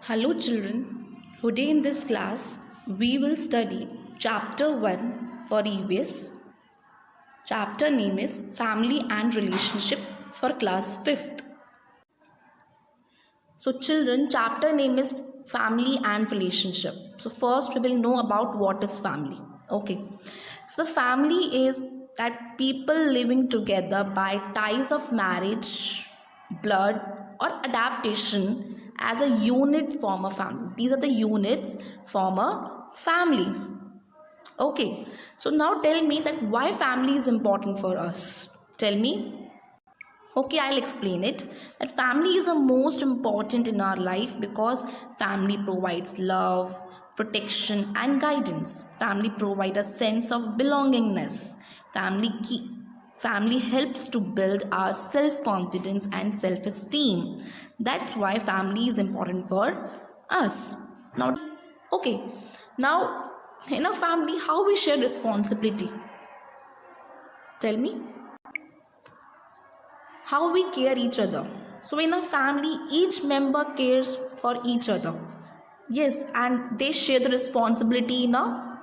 Hello children, today in this class we will study chapter 1 for EVS. Chapter name is Family and Relationship for class 5th. So children, chapter name is Family and Relationship. So first we will know about what is family. Okay. So the family is that people living together by ties of marriage, blood or adaptation as a unit form a family. These are the units form a family. Okay. So now tell me that why family is important for us. Tell me. Okay, I'll explain it. That family is the most important in our life because family provides love, protection, and guidance. Family provides a sense of belongingness. Family helps to build our self-confidence and self-esteem. That's why family is important for us. Now, okay. Now, in a family, how we share responsibility? Tell me. How we care each other. So in a family, each member cares for each other. Yes, and they share the responsibility in a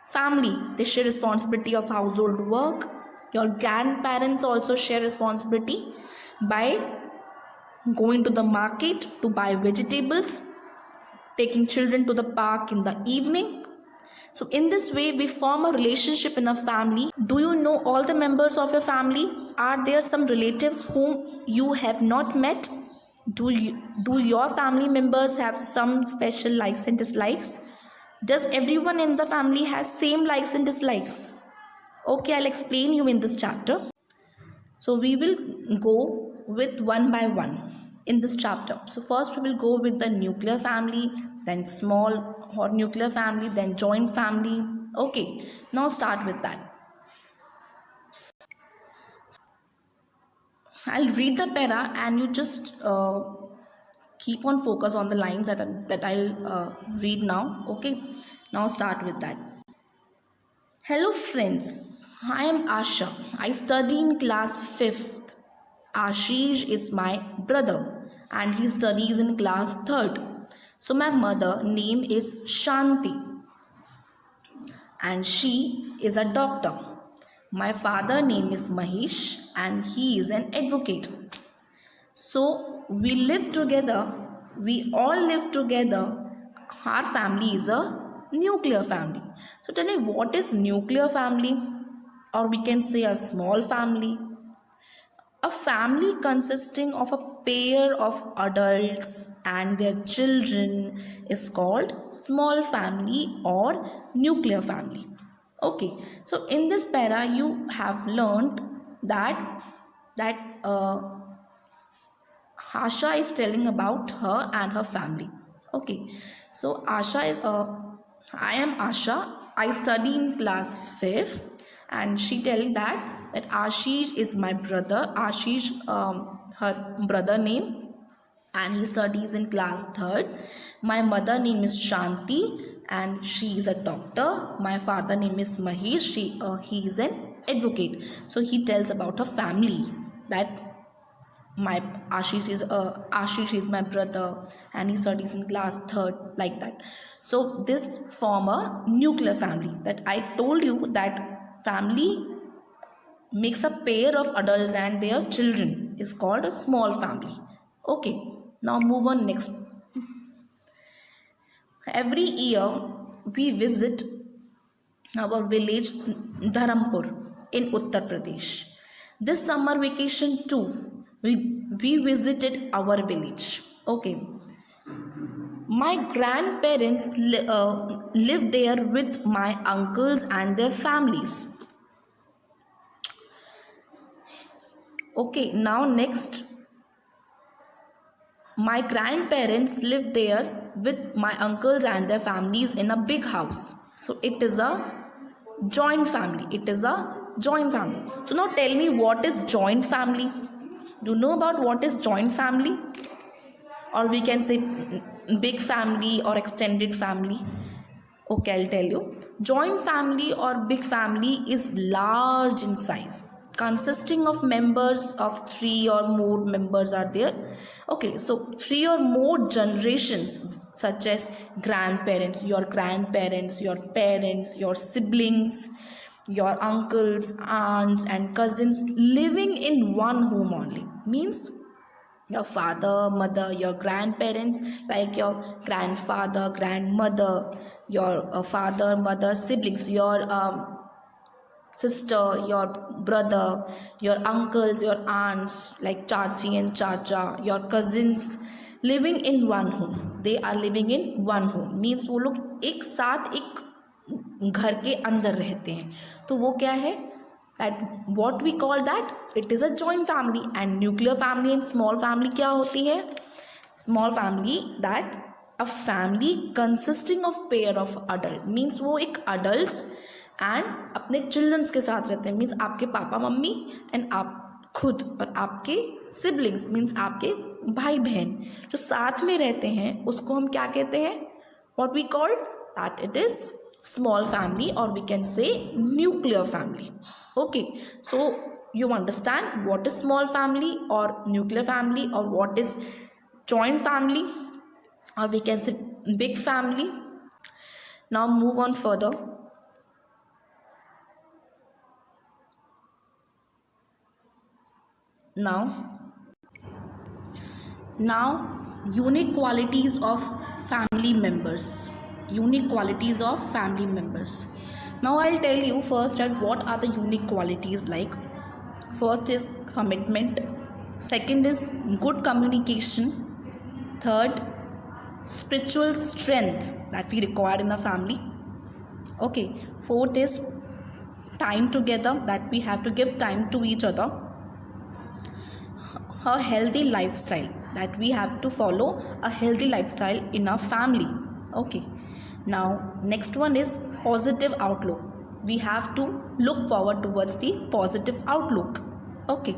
family. They share responsibility of household work. Your grandparents also share responsibility by going to the market to buy vegetables, taking children to the park in the evening. So in this way, we form a relationship in a family. Do you know all the members of your family? Are there some relatives whom you have not met? Do your family members have some special likes and dislikes? Does everyone in the family has same likes and dislikes? Okay, I'll explain you in this chapter. So we will go with one by one in this chapter. So first we will go with the nuclear family, then small or nuclear family, then joint family. Okay, now start with that. I'll read the para and you just keep on focus on the lines that I'll read now. Okay, now start with that. Hello friends, I am Asha. I study in class 5th. Ashish is my brother and he studies in class 3rd. So my mother name is Shanti and she is a doctor. My father name is Mahesh and he is an advocate. So we live together, we all live together. Our family is a nuclear family. So tell me, what is nuclear family? Or we can say a small family. A family consisting of a pair of adults and their children is called small family or nuclear family. Okay, so in this para you have learned that Asha is telling about her and her family. Okay, so I am Asha. I study in class 5th and she telling that Ashish is my brother. Ashish, her brother name, and he studies in class 3rd. My mother name is Shanti and she is a doctor. My father name is Mahesh. He is an advocate. So he tells about her family, that my Ashish is my brother and he studies in class 3rd, like that. So this form a nuclear family. That I told you that family makes a pair of adults and their children is called a small family. Okay, now move on next. Every year we visit our village Dharampur in Uttar Pradesh. This summer vacation too, we visited our village. Okay. My grandparents live there with my uncles and their families. Okay, now next. My grandparents live there with my uncles and their families in a big house. So it is a joint family. It is a joint family. So now tell me, what is joint family? Do you know about what is joint family? Or we can say big family or extended family. Okay, I'll tell you. Joint family or big family is large in size, consisting of members of 3 or more members are there. Okay, so 3 or more generations such as grandparents, your parents, your siblings, your uncles, aunts and cousins living in one home only. Means your father, mother, your grandparents, like your grandfather, grandmother, your father, mother, siblings, your sister, your brother, your uncles, your aunts like chachi and chacha, your cousins living in one home. They are living in one home. Means वो लोग एक साथ एक घर के अंदर रहते हैं. तो वो क्या है? That what we call that it is a joint family. And nuclear family and small family क्या होती है? Small family, that a family consisting of pair of adult. Means वो एक adults एंड अपने चिल्ड्रंस के साथ रहते हैं. मीन्स आपके पापा मम्मी एंड आप खुद और आपके सिबलिंग्स, मीन्स आपके भाई बहन जो साथ में रहते हैं, उसको हम क्या कहते हैं? What we call that it is small family, और we can say nuclear family. Okay, so you understand what is small family और न्यूक्लियर फैमिली, और व्हाट इज जॉइंट फैमिली, और we can say big family. Now move on further. Now unique qualities of family members. Now I'll tell you first that what are the unique qualities. Like, first is commitment, second is good communication, third spiritual strength that we require in a family. Okay, fourth is time together, that we have to give time to each other. A healthy lifestyle, that we have to follow a healthy lifestyle in our family. Okay, now next one is positive outlook. We have to look forward towards the positive outlook. Okay,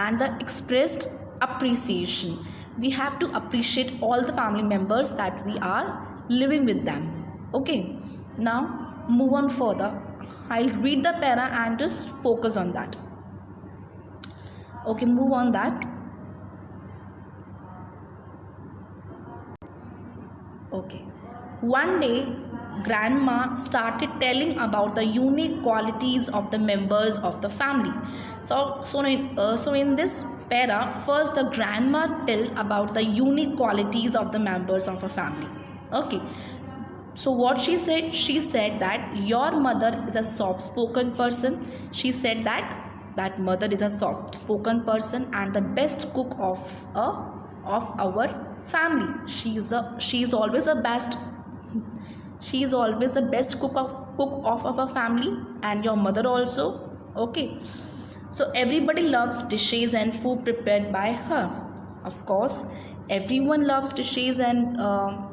and the expressed appreciation. We have to appreciate all the family members that we are living with them. Okay, now move on further. I'll read the para and just focus on that. Okay, move on that. Okay, one day grandma started telling about the unique qualities of the members of the family. So in this para, first the grandma tell about the unique qualities of the members of a family. Okay, so what she said that your mother is a soft spoken person. She said that mother is a soft spoken person and the best cook of our family. She is always the best cook of our family, and your mother also. Okay, so everybody loves dishes and food prepared by her. Of course, everyone loves dishes and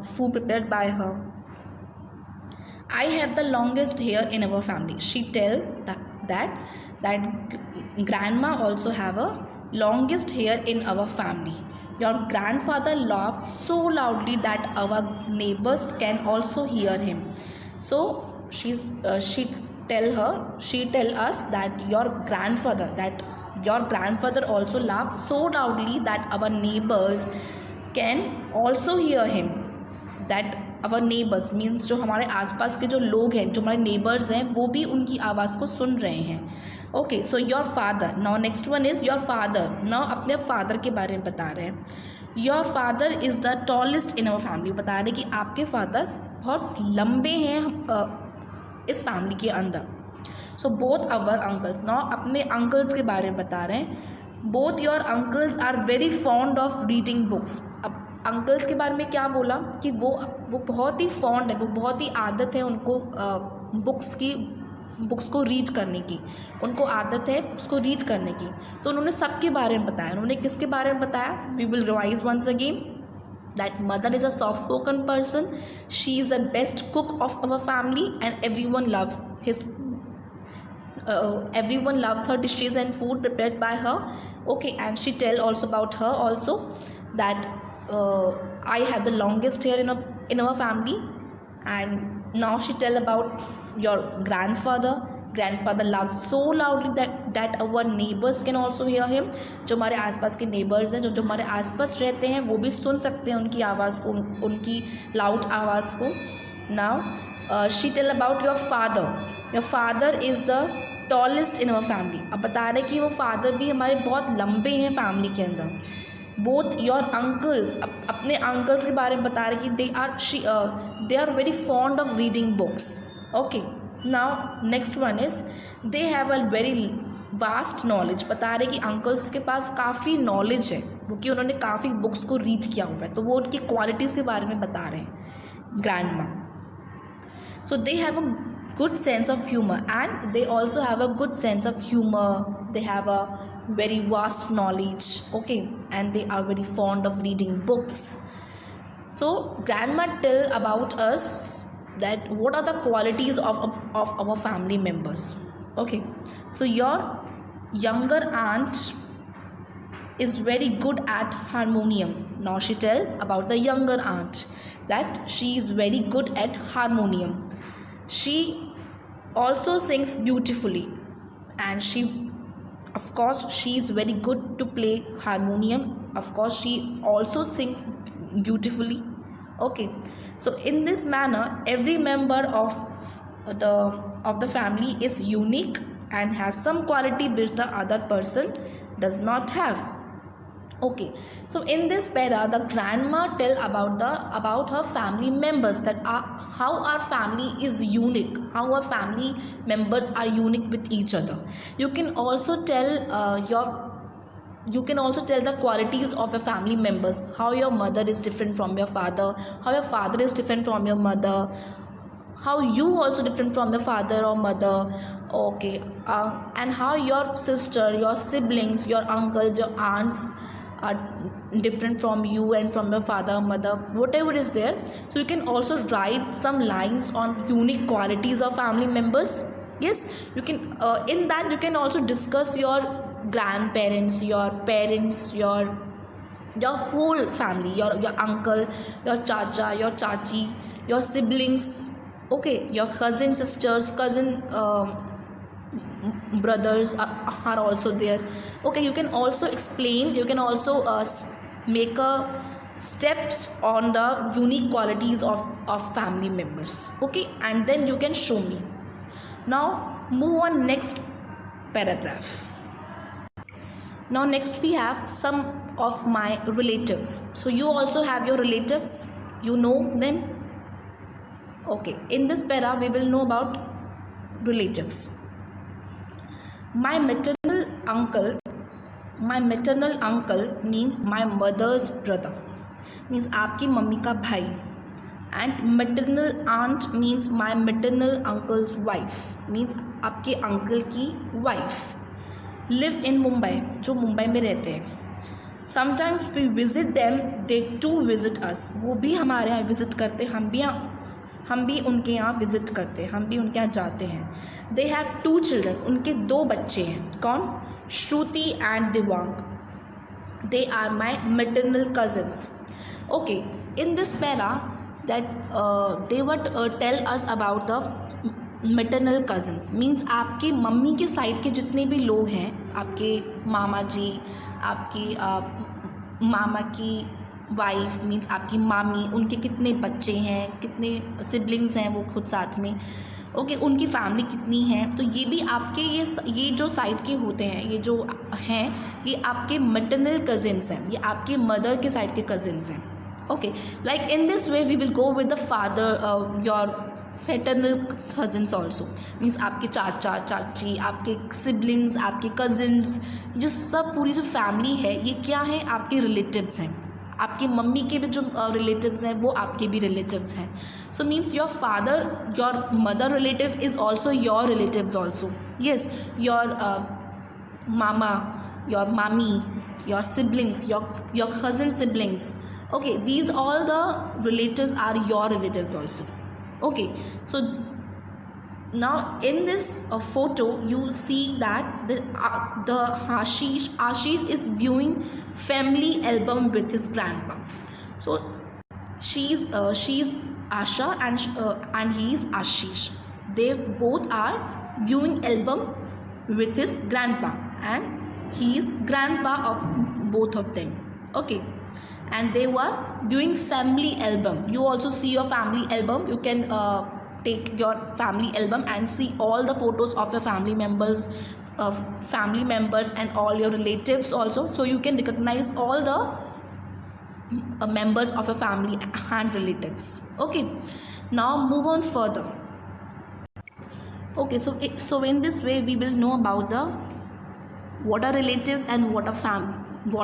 food prepared by her. I have the longest hair in our family. She tell that grandma also have a longest hair in our family. Your grandfather laughed so loudly that our neighbors can also hear him. So she tell us that your grandfather also laughed so loudly that our neighbors can also hear him. That our neighbors means जो हमारे आसपास के जो लोग हैं, जो हमारे neighbors हैं, वो भी उनकी आवाज़ को सुन रहे हैं. Okay, so your father. Now next one is your father. Now अपने फादर के बारे में बता रहे हैं. Your father is the tallest in our family. बता रहे कि आपके फादर बहुत लंबे हैं इस फैमिली के अंदर. So both our uncles. Now अपने अंकल्स के बारे में बता रहे हैं. Both your uncles are very fond of reading books. अब अंकल्स के बारे में क्या बोला कि वो बहुत ही फॉन्ड है, वो बहुत ही आदत है उनको बुक्स को रीड करने की. उनको आदत है बुक्स को रीड करने की. तो उन्होंने सबके बारे में बताया. उन्होंने किसके बारे में बताया? We will revise once again. That mother is a soft spoken person. She is the best cook of our family and everyone loves her dishes and food prepared by her. Okay, and she tell also about her also that I have the longest hair in our family. And now she tell about your grandfather. grandfather laughed so loudly that our neighbors can also hear him. जो हमारे आसपास के neighbors हैं, जो हमारे आसपास रहते हैं, वो भी सुन सकते हैं उनकी आवाज़ को, उनकी loud आवाज़ को. Now she tell about your father. Your father is the tallest in our family. अब बता रहे कि वो father भी हमारे बहुत लंबे हैं family के अंदर. Both your uncles, अपने uncles के बारे में बता रहे कि they are very fond of reading books. Okay. Now next one is they have a very vast knowledge. बता रहे कि uncles के पास काफ़ी knowledge है, क्योंकि उन्होंने काफ़ी books को read किया हुआ है, तो वो उनकी qualities के बारे में बता रहे हैं grandma. So they have a good sense of humor and they also have a good sense of humor. They have a very vast knowledge, okay, and they are very fond of reading books. So grandma tell about us that what are the qualities of our family members. Okay, so your younger aunt is very good at harmonium. Now she tell about the younger aunt that she is very good at harmonium. She also sings beautifully, and of course she is very good to play harmonium. Of course she also sings beautifully. Okay, so in this manner every member of the family is unique and has some quality which the other person does not have. Okay, so in this para the grandma tell about her family members, that how our family is unique, how our family members are unique with each other. You can also tell the qualities of your family members, how your mother is different from your father, how your father is different from your mother, how you also different from your father or mother. Okay, and how your sister, your siblings, your uncles, your aunts are different from you and from your father or mother, whatever is there. So you can also write some lines on unique qualities of family members. Yes, you can in that you can also discuss your grandparents, your parents, your whole family, your uncle, your chacha, your chachi, your siblings, okay, your cousin sisters, cousin brothers are also there. Okay, you can also explain, you can also make a steps on the unique qualities of family members. Okay, and then you can show me. Now move on next paragraph. Now next we have some of my relatives. So you also have your relatives, you know them. Okay, in this para we will know about relatives. My maternal uncle means my mother's brother, means आपकी mummy का भाई. And maternal aunt means my maternal uncle's wife, means आपके uncle की wife. Live in Mumbai, जो मुंबई में रहते हैं. Sometimes we visit them, they too visit us. वो भी हमारे यहाँ visit करते, हम भी उनके यहाँ विज़िट करते हैं, हम भी उनके यहाँ जाते हैं. दे हैव 2 चिल्ड्रन, उनके 2 बच्चे हैं. कौन? Shruti and Divang. They are my maternal cousins. Okay, in this para that they what tell us about the maternal cousins, means आपके मम्मी के साइड के जितने भी लोग हैं, आपके मामा जी, आपकी मामा की वाइफ मीन्स आपकी मामी, उनके कितने बच्चे हैं, कितने सिबलिंग्स हैं वो खुद साथ में. ओके, उनकी फैमिली कितनी है. तो ये भी आपके ये जो साइड के होते हैं, ये जो हैं, ये आपके मैटरनल कज़िन्स हैं, ये आपके मदर के साइड के कज़िन्स हैं. Okay, like in this way we will go with the father, your paternal cousins also, means आपके चाचा चाची, आपके सिबलिंग्स, आपके कज़िन्स, जो सब पूरी जो फैमिली है ये क्या है, आपके रिलेटिव्स हैं. आपकी मम्मी के भी जो रिलेटिव्स हैं वो आपके भी रिलेटिव्स हैं. So means your father, your mother relative is also your relatives also. Yes, your mama, your mami, your siblings, your cousin siblings. Okay, these all the relatives are your relatives also. Okay, so now in this photo you see that the Ashish is viewing family album with his grandpa. So she's Asha and he is Ashish. They both are viewing album with his grandpa, and he is grandpa of both of them. Okay, and they were viewing family album. You also see your family album. You can take your family album and see all the photos of your family members and all your relatives also, so you can recognize all the members of a family and relatives. Okay, now move on further. Okay, so in this way we will know about the what are relatives and what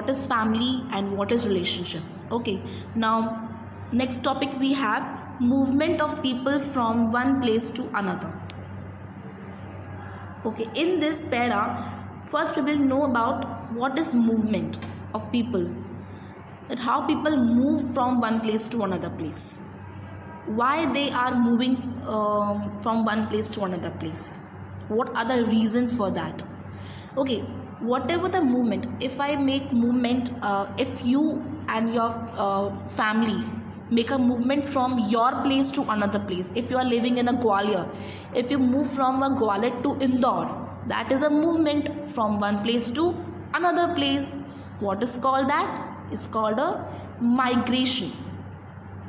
is family and what is relationship. Okay, now next topic we have movement of people from one place to another. Okay, in this para, first we will know about what is movement of people, that how people move from one place to another place, why they are moving from one place to another place, what are the reasons for that. Okay, whatever the movement, if I make movement, if you and your family make a movement from your place to another place, if you are living in a Gwalior, if you move from a Gwalior to Indore, that is a movement from one place to another place. What is called that? It's called a migration.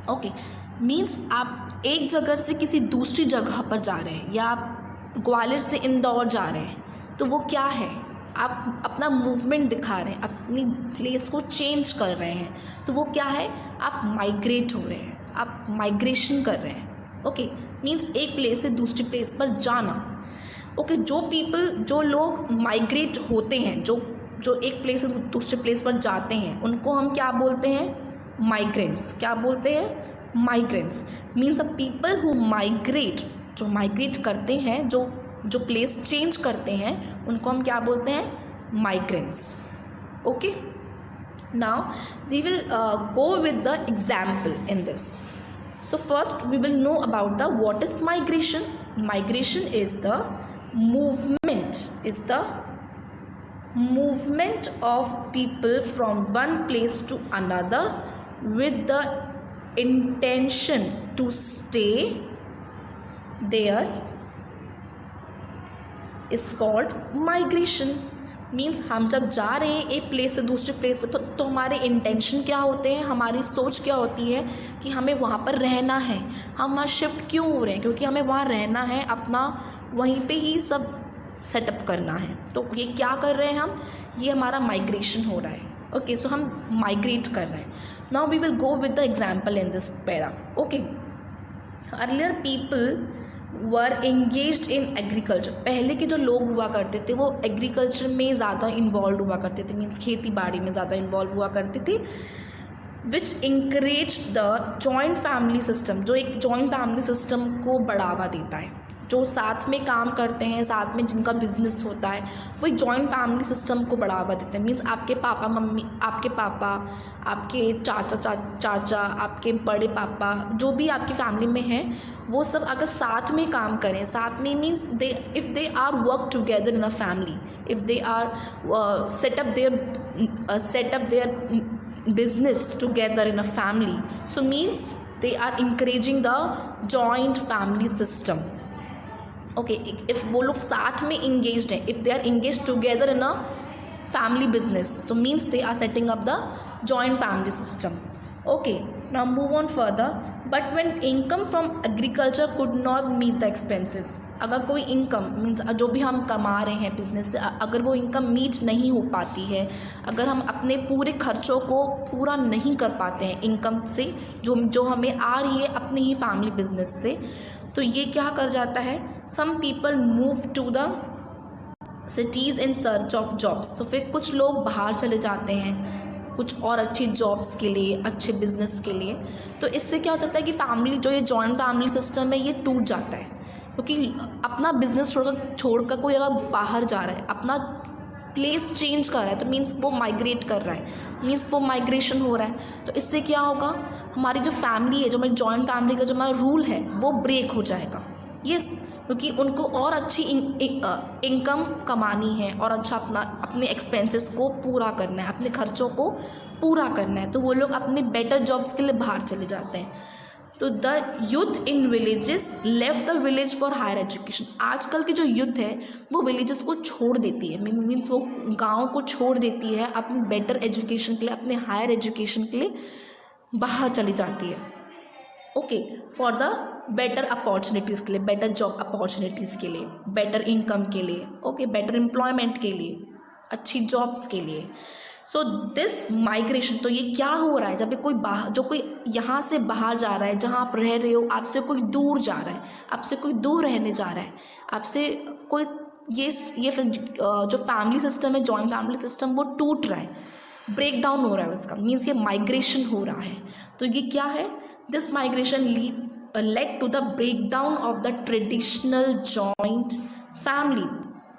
Okay, means आप एक जगह से किसी दूसरी जगह पर जा रहे हैं, या आप ग्वालियर से इंदौर जा रहे हैं, तो वो क्या है, आप अपना मूवमेंट दिखा रहे हैं, अपनी प्लेस को चेंज कर रहे हैं, तो वो क्या है, आप माइग्रेट हो रहे हैं, आप माइग्रेशन कर रहे हैं. ओके, मीन्स एक प्लेस से दूसरी प्लेस पर जाना. ओके, जो लोग माइग्रेट होते हैं, जो एक प्लेस से दूसरे प्लेस पर जाते हैं, उनको हम क्या बोलते हैं, माइग्रेंट्स. क्या बोलते हैं, migrants. Means a people who migrate, जो माइग्रेट करते हैं, जो प्लेस चेंज करते हैं, उनको हम क्या बोलते हैं, migrants. Okay, now we will go with the example in this. So first we will know about the what is migration. Migration is the movement of people from one place to another with the intention to stay there is called migration. Means हम जब जा रहे हैं एक place से दूसरे place पर, तो हमारे इंटेंशन क्या होते हैं, हमारी सोच क्या होती है कि हमें वहाँ पर रहना है. हम वहाँ शिफ्ट क्यों हो रहे हैं, क्योंकि हमें वहाँ रहना है, अपना वहीं पे ही सब सेटअप करना है. तो ये क्या कर रहे हैं हम, ये हमारा माइग्रेशन हो रहा है. ओके, सो हम माइग्रेट कर रहे हैं. Now we will go with the example in this para. Okay, earlier people were engaged in agriculture. पहले के जो लोग हुआ करते थे वो एग्रीकल्चर में ज़्यादा इन्वॉल्व हुआ करते थे, मीन्स खेती बाड़ी में ज़्यादा इन्वॉल्व हुआ करते थे. Which encourage the joint family system, जो एक जॉइंट फैमिली सिस्टम को बढ़ावा देता है. जो साथ में काम करते हैं, साथ में जिनका बिजनेस होता है, वही जॉइंट फैमिली सिस्टम को बढ़ावा देते हैं. मीन्स आपके पापा मम्मी, आपके पापा, आपके चाचा, आपके बड़े पापा, जो भी आपकी फैमिली में हैं, वो सब अगर साथ में काम करें, साथ में means if they are work together in a family, if they are set up their business together in a family, so means they are encouraging the joint family system. Okay, if वो लोग साथ में engaged हैं, if they are engage together in a family business, so means they are setting up the joint family system. Okay, now move on further. But when income from agriculture could not meet the expenses. अगर कोई income means जो भी हम कमा रहे हैं business से, अगर वो इनकम मीट नहीं हो पाती है, अगर हम अपने पूरे खर्चों को पूरा नहीं कर पाते हैं इनकम से जो हमें आ रही है अपने ही फैमिली बिजनेस से, तो ये क्या कर जाता है, some people move to the cities in search of jobs. तो फिर कुछ लोग बाहर चले जाते हैं कुछ और अच्छी जॉब्स के लिए, अच्छे बिजनेस के लिए. तो इससे क्या हो जाता है कि फैमिली, जो ये जॉइंट फैमिली सिस्टम है, ये टूट जाता है. क्योंकि अपना बिजनेस छोड़कर कोई अगर बाहर जा रहा है, अपना प्लेस चेंज कर रहा है, तो मीन्स वो माइग्रेट कर रहा है, मीन्स वो माइग्रेशन हो रहा है. तो इससे क्या होगा, हमारी जो फैमिली है, जो हमारी जॉइंट फैमिली का जो हमारा रूल है, वो ब्रेक हो जाएगा. यस, क्योंकि उनको और अच्छी इनकम कमानी है और अच्छा अपने एक्सपेंसेस को पूरा करना है, अपने खर्चों को पूरा करना है, तो वो लोग अपने बेटर जॉब्स के लिए बाहर चले जाते हैं. तो the youth in villages left the village for higher education. आजकल की जो यूथ है वो विलेजेस को छोड़ देती है, मीन्स वो गाँव को छोड़ देती है अपनी बेटर एजुकेशन के लिए, अपने हायर एजुकेशन के लिए बाहर चली जाती है। Okay, for the better opportunities के लिए, बेटर जॉब अपॉर्चुनिटीज़ के लिए, बेटर इनकम के लिए, ओके, बेटर एम्प्लॉयमेंट के लिए, अच्छी जॉब्स के लिए। सो दिस माइग्रेशन, तो ये क्या हो रहा है जब कोई बाहर, जो कोई यहाँ से बाहर जा रहा है, जहाँ आप रह रहे हो आपसे कोई दूर जा रहा है, आपसे कोई दूर रहने जा रहा है, आपसे कोई ये जो फैमिली सिस्टम है, जॉइंट फैमिली सिस्टम, वो टूट रहा है, ब्रेक डाउन हो रहा है उसका, मीन्स ये माइग्रेशन हो रहा है। तो ये क्या है, this migration led to the break down of the traditional joint family.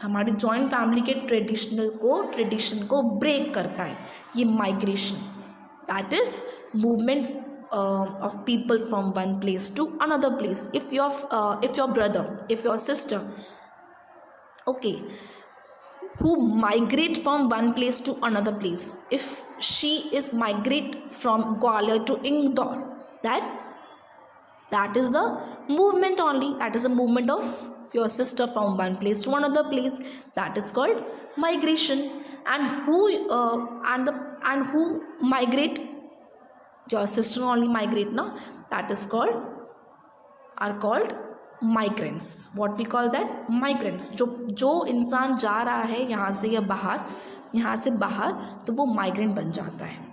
हमारी जॉइंट फैमिली के ट्रेडिशन को ब्रेक करता है ये माइग्रेशन। That is movement of people from one place to another place. If your brother, if your sister, okay, who migrate from one place to another place, if she is migrate from Gwalior to Indore, that is the movement only, that is a movement of your sister from one place to another place, that is called migration. And who migrate, your sister only migrate now, that is called migrants. What we call that, migrants. जो इंसान जा रहा है यहाँ से बाहर, तो वो माइग्रेंट बन जाता है।